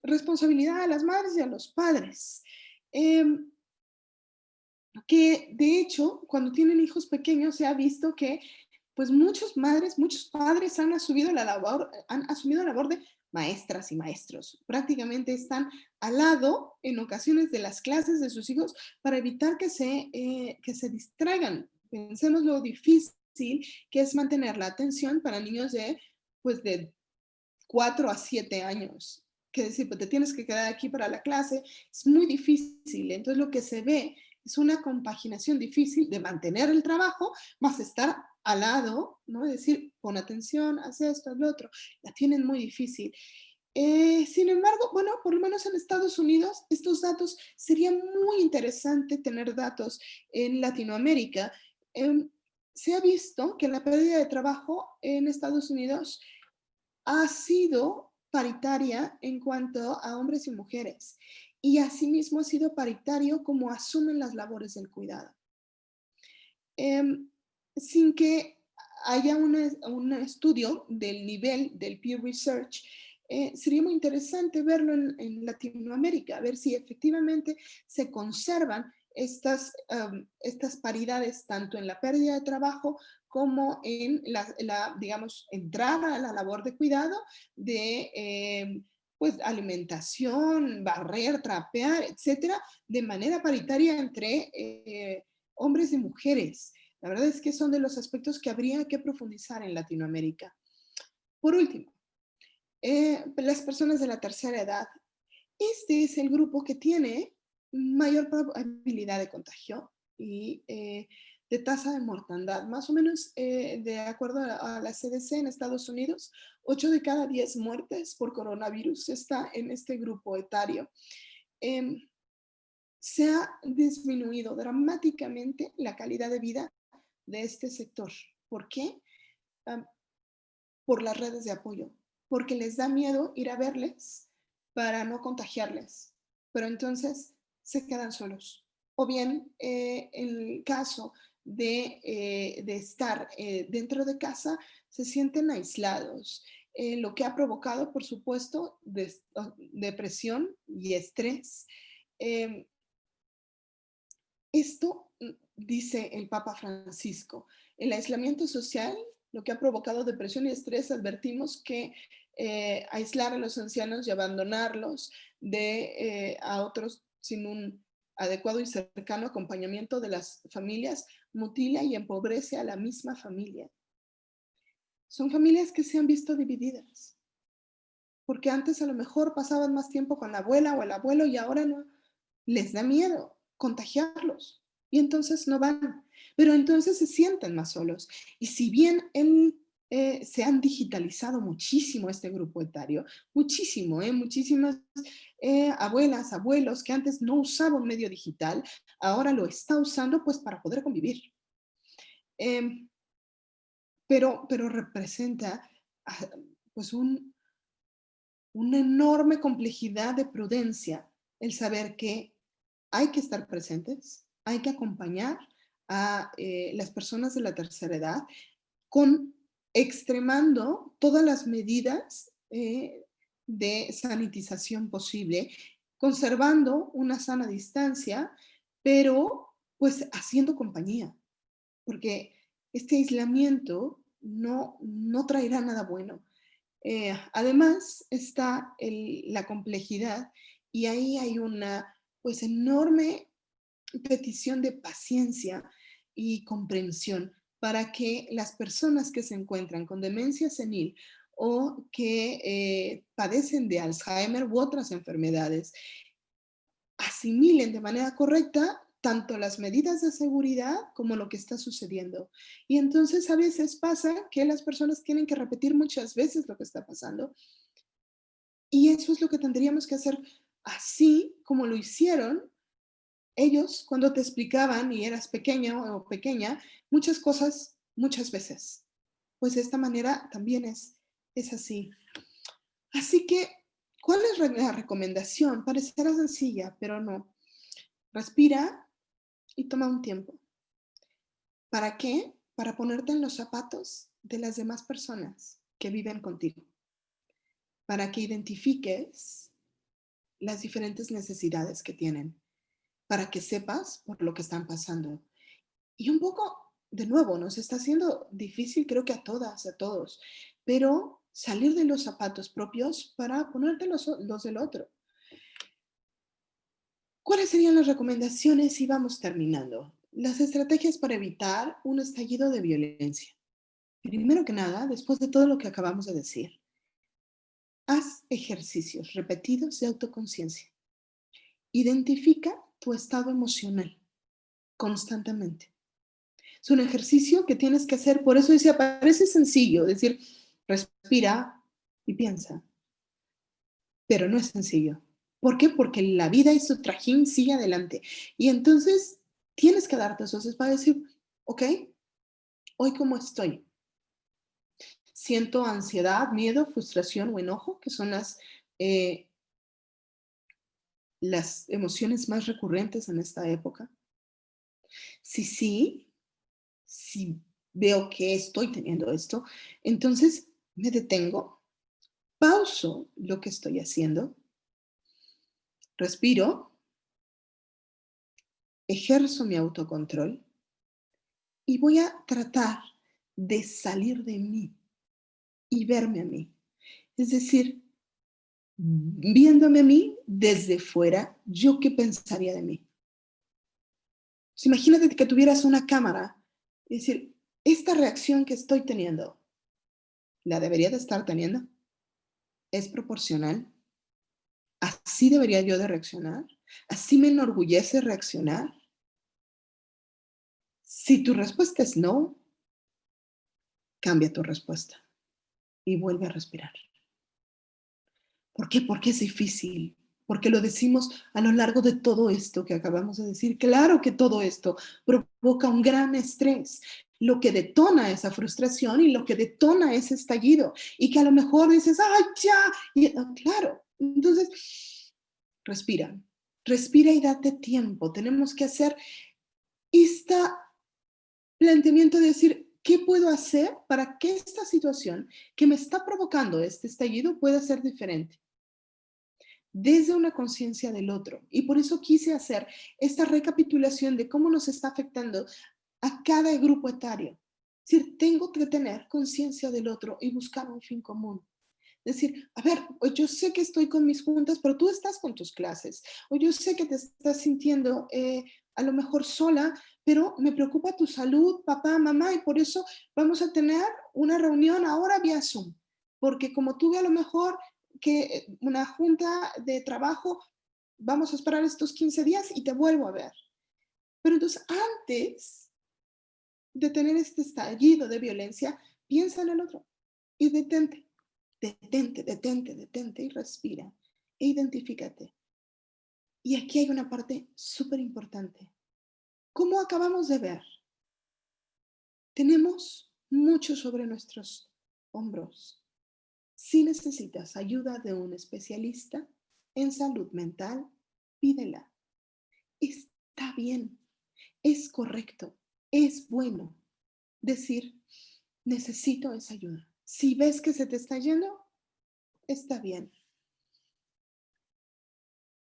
responsabilidad a las madres y a los padres. Em, que de hecho, cuando tienen hijos pequeños, se ha visto que pues muchas madres, muchos padres han asumido la labor de maestras y maestros. Prácticamente están al lado, en ocasiones, de las clases de sus hijos para evitar que se distraigan. Pensemos lo difícil que es mantener la atención para niños pues de 4 a 7 años. Que decir, pues te tienes que quedar aquí para la clase, es muy difícil. Entonces lo que se ve es una compaginación difícil de mantener el trabajo, más estar al lado, ¿no? Es decir, pon atención, haz esto, haz lo otro. La tienen muy difícil. Sin embargo, bueno, por lo menos en Estados Unidos, estos datos, sería muy interesante tener datos en Latinoamérica. Em, Se ha visto que la pérdida de trabajo en Estados Unidos ha sido paritaria en cuanto a hombres y mujeres y asimismo ha sido paritario como asumen las labores del cuidado. Em, Sin que haya un estudio del nivel del peer research, sería muy interesante verlo en Latinoamérica, a ver si efectivamente se conservan estas paridades tanto en la pérdida de trabajo como en digamos, entrar a la labor de cuidado de pues alimentación, barrer, trapear, etcétera, de manera paritaria entre hombres y mujeres. La verdad es que son de los aspectos que habría que profundizar en Latinoamérica. Por último, las personas de la tercera edad. Este es el grupo que tiene mayor probabilidad de contagio y de tasa de mortandad. Más o menos, de acuerdo a la CDC en Estados Unidos, 8 de cada 10 muertes por coronavirus está en este grupo etario. Em, Se ha disminuido dramáticamente la calidad de vida de este sector. ¿Por qué? Um, por las redes de apoyo, porque les da miedo ir a verles para no contagiarles, pero entonces se quedan solos. O bien, en el caso de estar dentro de casa, se sienten aislados, lo que ha provocado, por supuesto, depresión y estrés. Eh, Esto dice el Papa Francisco, el aislamiento social, lo que ha provocado depresión y estrés, advertimos que aislar a los ancianos y abandonarlos a otros sin un adecuado y cercano acompañamiento de las familias mutila y empobrece a la misma familia. Son familias que se han visto divididas, porque antes a lo mejor pasaban más tiempo con la abuela o el abuelo y ahora no, les da miedo contagiarlos y entonces no van, pero entonces se sienten más solos. Y si bien se han digitalizado muchísimo este grupo etario, muchísimo, muchísimas abuelas, abuelos que antes no usaban medio digital, ahora lo está usando pues para poder convivir. Pero representa pues una enorme complejidad de prudencia el saber que hay que estar presentes, hay que acompañar a las personas de la tercera edad extremando todas las medidas de sanitización posible, conservando una sana distancia, pero pues haciendo compañía, porque este aislamiento no traerá nada bueno. Además está la complejidad y ahí hay una pues enorme petición de paciencia y comprensión para que las personas que se encuentran con demencia senil o que padecen de Alzheimer u otras enfermedades asimilen de manera correcta tanto las medidas de seguridad como lo que está sucediendo. Y entonces a veces pasa que las personas tienen que repetir muchas veces lo que está pasando. Y eso es lo que tendríamos que hacer así como lo hicieron ellos cuando te explicaban y eras pequeño o pequeña muchas cosas muchas veces. Pues de esta manera también es así. Así que, ¿cuál es la recomendación? Parecerá sencilla, pero no. Respira y toma un tiempo. ¿Para qué? Para ponerte en los zapatos de las demás personas que viven contigo. Para que identifiques las diferentes necesidades que tienen. Para que sepas por lo que están pasando. Y un poco, de nuevo, nos está haciendo difícil, creo que a todas, a todos, pero salir de los zapatos propios para ponerte los del otro. ¿Cuáles serían las recomendaciones si vamos terminando? Las estrategias para evitar un estallido de violencia. Primero que nada, después de todo lo que acabamos de decir, haz ejercicios repetidos de autoconciencia. Identifica tu estado emocional constantemente. Es un ejercicio que tienes que hacer, por eso decía, parece sencillo, decir, respira y piensa, pero no es sencillo. ¿Por qué? Porque la vida y su trajín sigue adelante. Y entonces tienes que darte esos espacios para decir, ok, hoy cómo estoy. Siento ansiedad, miedo, frustración o enojo, que son las emociones más recurrentes en esta época. Si sí, si veo que estoy teniendo esto, entonces me detengo, pauso lo que estoy haciendo, respiro, ejerzo mi autocontrol y voy a tratar de salir de mí y verme a mí. Es decir, viéndome a mí desde fuera, ¿yo qué pensaría de mí? Pues imagínate que tuvieras una cámara y decir, esta reacción que estoy teniendo, ¿la debería de estar teniendo? ¿Es proporcional? ¿Así debería yo de reaccionar? ¿Así me enorgullece reaccionar? Si tu respuesta es no, cambia tu respuesta y vuelve a respirar. ¿Por qué? Porque es difícil. Porque lo decimos a lo largo de todo esto que acabamos de decir. Claro que todo esto provoca un gran estrés, lo que detona esa frustración y lo que detona ese estallido. Y que a lo mejor dices, ¡ay, ya! Y, claro, entonces, respira. Respira y date tiempo. Tenemos que hacer este planteamiento de decir, ¿qué puedo hacer para que esta situación que me está provocando este estallido pueda ser diferente? desde una conciencia del otro. Y por eso quise hacer esta recapitulación de cómo nos está afectando a cada grupo etario. Es decir, tengo que tener conciencia del otro y buscar un fin común. Decir, a ver, pues yo sé que estoy con mis juntas, pero tú estás con tus clases. O yo sé que te estás sintiendo a lo mejor sola, pero me preocupa tu salud, papá, mamá, y por eso vamos a tener una reunión ahora vía Zoom. Porque como tuve a lo mejor que una junta de trabajo, vamos a esperar estos 15 días y te vuelvo a ver. Pero entonces, antes de tener este estallido de violencia, piensa en el otro y detente. Detente, detente, detente y respira e identifícate. Y aquí hay una parte súper importante. Como acabamos de ver, tenemos mucho sobre nuestros hombros. Si necesitas ayuda de un especialista en salud mental, pídela. Está bien, es correcto, es bueno decir, necesito esa ayuda. Si ves que se te está yendo, está bien.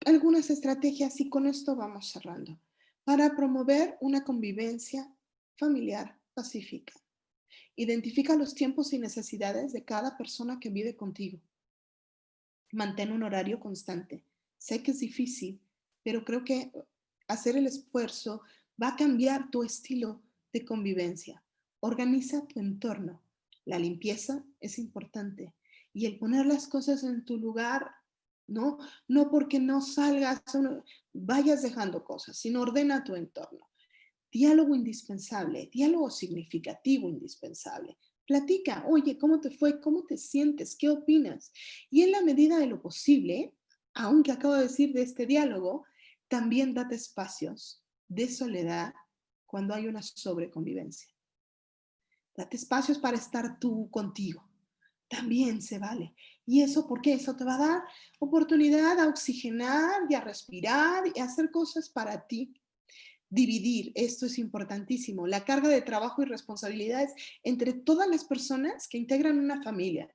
Algunas estrategias y con esto vamos cerrando. Para promover una convivencia familiar pacífica. Identifica los tiempos y necesidades de cada persona que vive contigo. Mantén un horario constante. Sé que es difícil, pero creo que hacer el esfuerzo va a cambiar tu estilo de convivencia. Organiza tu entorno. La limpieza es importante y el poner las cosas en tu lugar, no, no porque no salgas, vayas dejando cosas, sino ordena tu entorno. Diálogo indispensable, diálogo significativo indispensable. Platica, oye, ¿cómo te fue? ¿Cómo te sientes? ¿Qué opinas? Y en la medida de lo posible, aunque acabo de decir de este diálogo, también date espacios de soledad cuando hay una sobreconvivencia. Date espacios para estar tú contigo. También se vale. ¿Y eso por qué? Eso te va a dar oportunidad a oxigenar y a respirar y a hacer cosas para ti. Dividir, esto es importantísimo, la carga de trabajo y responsabilidades entre todas las personas que integran una familia.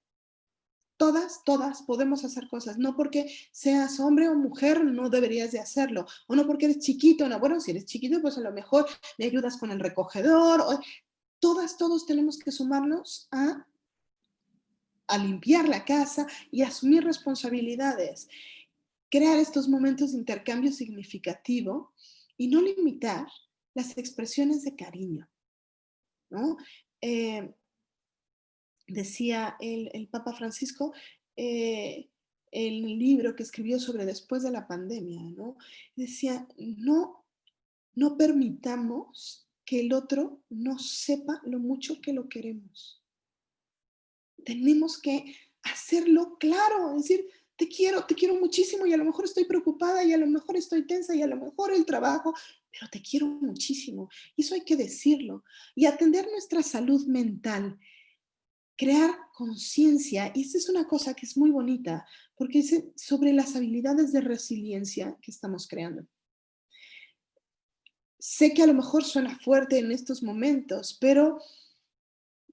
Todas podemos hacer cosas, no porque seas hombre o mujer no deberías de hacerlo, o no porque eres chiquito, no, bueno, si eres chiquito pues a lo mejor me ayudas con el recogedor, todos tenemos que sumarnos a limpiar la casa y asumir responsabilidades, crear estos momentos de intercambio significativo y no limitar las expresiones de cariño, ¿no? Eh, decía el Papa Francisco, el libro que escribió sobre después de la pandemia, ¿no? Decía, no permitamos que el otro no sepa lo mucho que lo queremos. Tenemos que hacerlo claro, decir, te quiero muchísimo y a lo mejor estoy preocupada y a lo mejor estoy tensa y a lo mejor el trabajo, pero te quiero muchísimo. Y eso hay que decirlo. Y atender nuestra salud mental, crear conciencia. Y esta es una cosa que es muy bonita, porque es sobre las habilidades de resiliencia que estamos creando. Sé que a lo mejor suena fuerte en estos momentos, pero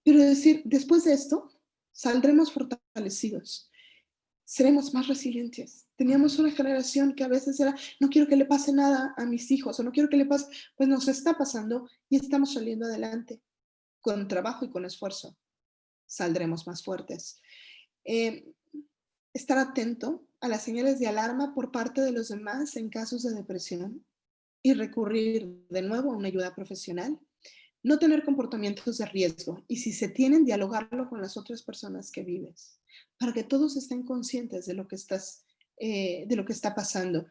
decir, después de esto, saldremos fortalecidos, seremos más resilientes. Teníamos una generación que a veces era, no quiero que le pase nada a mis hijos, o no quiero que le pase, pues nos está pasando y estamos saliendo adelante, con trabajo y con esfuerzo. Saldremos más fuertes. Eh, estar atento a las señales de alarma por parte de los demás en casos de depresión y recurrir de nuevo a una ayuda profesional. No tener comportamientos de riesgo y si se tienen, dialogarlo con las otras personas que vives, para que todos estén conscientes de lo que de lo que está pasando.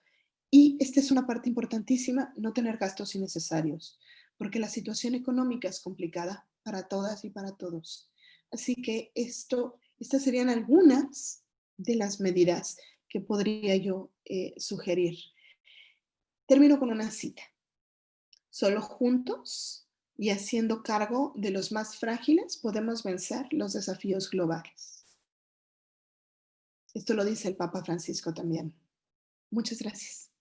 Y esta es una parte importantísima, no tener gastos innecesarios, porque la situación económica es complicada para todas y para todos. Así que estas serían algunas de las medidas que podría yo sugerir. Termino con una cita. Solo juntos y haciendo cargo de los más frágiles podemos vencer los desafíos globales. Esto lo dice el Papa Francisco también. Muchas gracias.